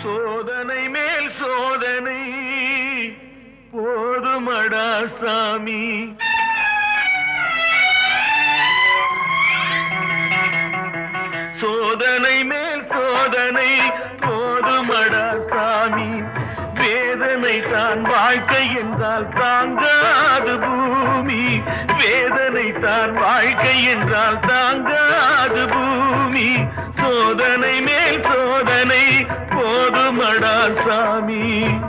சோதனை மேல் சோதனை போதுமடா சாமி. சோதனை மேல் சோதனை போதுமடா சாமி. வேதனை தான் வாழ்க்கை என்றால் தாங்காது பூமி. வேதனை தான் வாழ்க்கை என்றால் தாங்காது பூமி. சோதனை மேல் சோதனை போதுமடா சாமி.